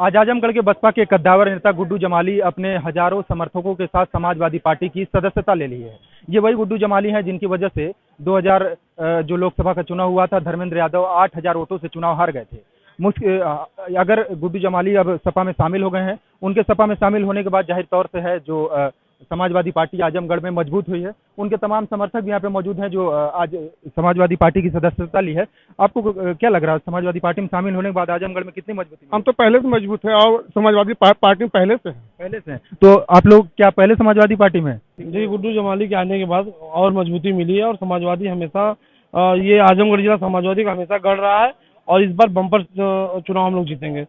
आज आजमगढ़ के बसपा के कद्दावर नेता गुड्डू जमाली अपने हजारों समर्थकों के साथ समाजवादी पार्टी की सदस्यता ले ली है। ये वही गुड्डू जमाली हैं जिनकी वजह से 2000 जो लोकसभा का चुनाव हुआ था, धर्मेंद्र यादव 8000 वोटों से चुनाव हार गए थे। अगर गुड्डू जमाली अब सपा में शामिल हो गए हैं, उनके सपा में शामिल होने के बाद जाहिर तौर से है जो समाजवादी पार्टी आजमगढ़ में मजबूत हुई है। उनके तमाम समर्थक भी यहाँ पे मौजूद हैं जो आज समाजवादी पार्टी की सदस्यता ली है। आपको क्या लग रहा है समाजवादी पार्टी में शामिल होने के बाद आजमगढ़ में कितनी मजबूती? हम तो पहले से मजबूत है और समाजवादी पार्टी पहले से है। तो आप लोग क्या पहले समाजवादी पार्टी में? जी, गुड्डू जमाली के आने के बाद और मजबूती मिली है और समाजवादी हमेशा ये आजमगढ़ जिला समाजवादी का हमेशा गढ़ रहा है और इस बार बम्पर चुनाव हम लोग जीतेंगे।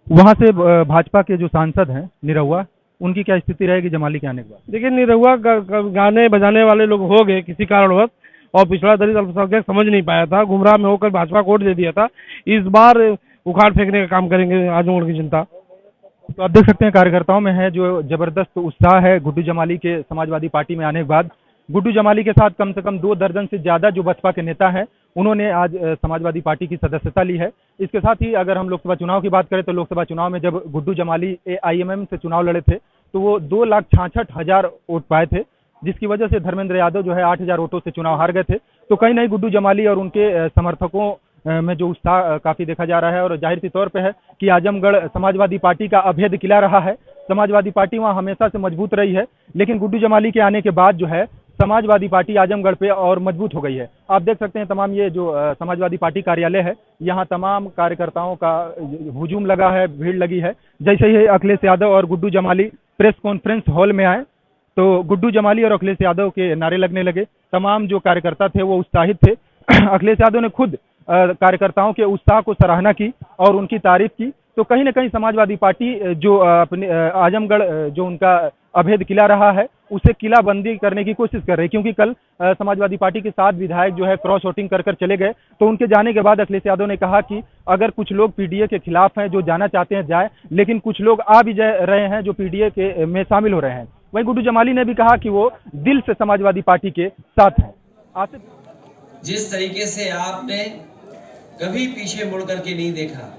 वहाँ से भाजपा के जो सांसद हैं निरहुआ, उनकी क्या स्थिति रहेगी जमाली के आने के बाद? देखिए, निरहुआ गाने बजाने वाले लोग हो गए किसी कारणवश और पिछड़ा दलित अल्पसंख्यक समझ नहीं पाया था, गुमराह में होकर भाजपा को वोट दे दिया था। इस बार उखाड़ फेंकने का काम करेंगे आजमगढ़ की जनता। तो आप देख सकते हैं कार्यकर्ताओं में है जो जबरदस्त उत्साह है गुड्डू जमाली के समाजवादी पार्टी में आने के बाद। गुड्डू जमाली के साथ कम से कम 2 दर्जन से ज्यादा जो बसपा के नेता हैं, उन्होंने आज समाजवादी पार्टी की सदस्यता ली है। इसके साथ ही अगर हम लोकसभा चुनाव की बात करें तो लोकसभा चुनाव में जब गुड्डू जमाली AIMM से चुनाव लड़े थे तो वो 2,66,000 वोट पाए थे, जिसकी वजह से धर्मेंद्र यादव जो है 8000 वोटों से चुनाव हार गए थे। तो कहीं नहीं गुड्डू जमाली और उनके समर्थकों में जो उत्साह काफी देखा जा रहा है और जाहिर सी तौर पे है कि आजमगढ़ समाजवादी पार्टी का अभेद किला रहा है। समाजवादी पार्टी वहां हमेशा से मजबूत रही है, लेकिन गुड्डू जमाली के आने के बाद जो है समाजवादी पार्टी आजमगढ़ पे और मजबूत हो गई है। आप देख सकते हैं तमाम ये जो समाजवादी पार्टी कार्यालय है, यहाँ तमाम कार्यकर्ताओं का हुजूम लगा है, भीड़ लगी है। जैसे ही अखिलेश यादव और Guddu Jamali press conference hall में आए तो गुड्डू जमाली और अखिलेश यादव के नारे लगने लगे। तमाम जो कार्यकर्ता थे वो उत्साहित थे। अखिलेश यादव ने खुद कार्यकर्ताओं के उत्साह को सराहना की और उनकी तारीफ की। तो कहीं ना कहीं समाजवादी पार्टी जो अपने आजमगढ़ जो उनका अभेद किला रहा है उसे किलाबंदी करने की कोशिश कर रही है, क्योंकि कल समाजवादी पार्टी के 7 विधायक जो है क्रॉस वोटिंग कर चले गए। तो उनके जाने के बाद अखिलेश यादव ने कहा कि अगर कुछ लोग PDA के खिलाफ हैं, जो जाना चाहते हैं जाए, लेकिन कुछ लोग आ भी रहे हैं जो PDA के में शामिल हो रहे हैं। वहीं गुड्डू जमाली ने भी कहा कि वो दिल से समाजवादी पार्टी के साथ हैं। जिस तरीके से आपने कभी पीछे मुड़ करके नहीं देखा,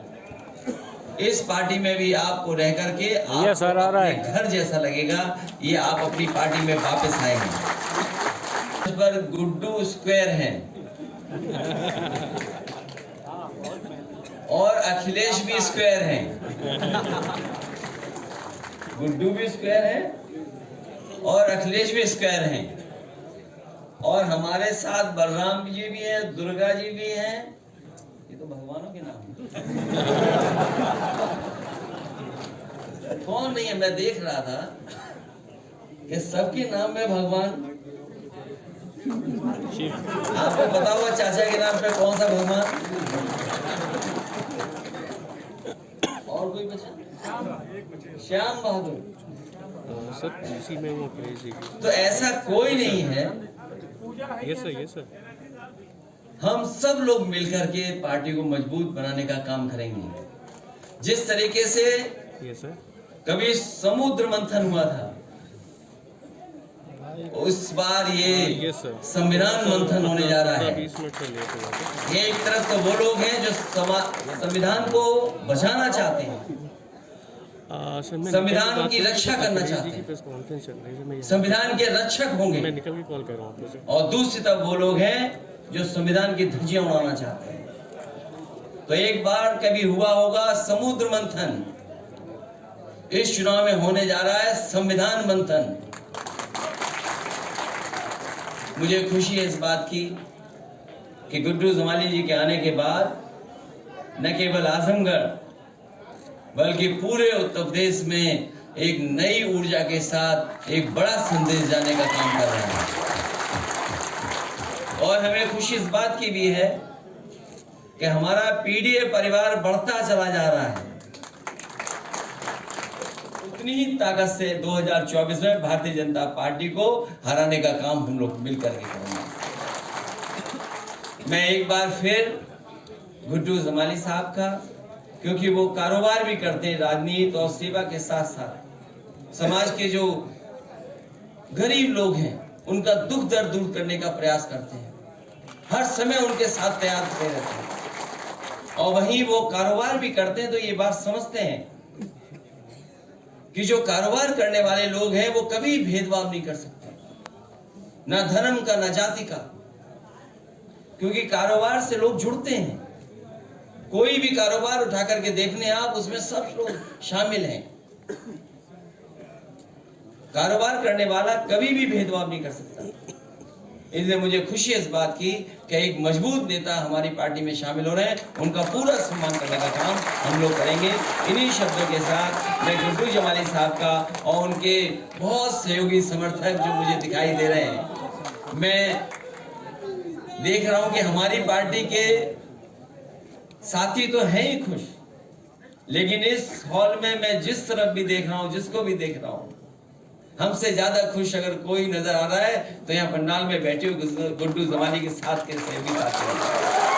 इस पार्टी में भी आपको रह करके आपको घर जैसा लगेगा। ये आप अपनी पार्टी में वापस आएंगे। इस पर गुड्डू स्क्वायर है और अखिलेश भी स्क्वायर है। गुड्डू भी स्क्वायर है और अखिलेश भी स्क्वायर है और हमारे साथ बलराम जी भी हैं, दुर्गा जी भी हैं। ये तो भगवानों के नाम कौन नहीं है? मैं देख रहा था कि सबके नाम में भगवान। आपको पता होगा चाचा के नाम पे कौन सा भगवान? और कोई बचा? श्याम बहादुर। इसी में वो तो ऐसा कोई नहीं है। ये सर हम सब लोग मिलकर के पार्टी को मजबूत बनाने का काम करेंगे। जिस तरीके से कभी समुद्र मंथन हुआ था, उस बार ये संविधान मंथन होने जा रहा है। ये एक तरफ तो वो लोग हैं जो संविधान को बचाना चाहते हैं, संविधान की रक्षा करना चाहते हैं, संविधान के रक्षक होंगे, और दूसरी तरफ वो लोग हैं जो संविधान की धज्जियां उड़ाना चाहते हैं। तो एक बार कभी हुआ होगा समुद्र मंथन, इस चुनाव में होने जा रहा है संविधान मंथन। मुझे खुशी है इस बात की कि गुड्डू जमाली जी के आने के बाद न केवल आजमगढ़ बल्कि पूरे उत्तर प्रदेश में एक नई ऊर्जा के साथ एक बड़ा संदेश जाने का काम कर रहा है। और हमें खुशी इस बात की भी है कि हमारा PDA परिवार बढ़ता चला जा रहा है। उतनी ही ताकत से 2024 में भारतीय जनता पार्टी को हराने का काम हम लोग मिलकर के करेंगे। मैं एक बार फिर गुड्डू जमाली साहब का, क्योंकि वो कारोबार भी करते हैं राजनीति और सेवा के साथ साथ, समाज के जो गरीब लोग हैं उनका दुख दर्द दूर करने का प्रयास करते हैं, हर समय उनके साथ तैयार खड़े रहते हैं। और वहीं वो कारोबार भी करते हैं, तो ये बात समझते हैं कि जो कारोबार करने वाले लोग हैं वो कभी भेदभाव नहीं कर सकते, ना धर्म का ना जाति का, क्योंकि कारोबार से लोग जुड़ते हैं। कोई भी कारोबार उठा करके देखने आप, उसमें सब लोग शामिल हैं। कारोबार करने वाला कभी भी भेदभाव नहीं कर सकता। इसलिए मुझे खुशी है इस बात की कि एक मजबूत नेता हमारी पार्टी में शामिल हो रहे हैं। उनका पूरा सम्मान करने का काम हम लोग करेंगे। इन्हीं शब्दों के साथ मैं गुड्डू जमाली साहब का और उनके बहुत सहयोगी समर्थक जो मुझे दिखाई दे रहे हैं, मैं देख रहा हूं कि हमारी पार्टी के साथी तो हैं ही खुश, लेकिन इस हॉल में मैं जिस तरफ भी देख रहा हूं, जिसको भी देख रहा हूं, हमसे ज्यादा खुश अगर कोई नजर आ रहा है तो यहाँ पंडाल में बैठे हुए गुड्डू जमाली के साथ के सहयोगी साथी हैं।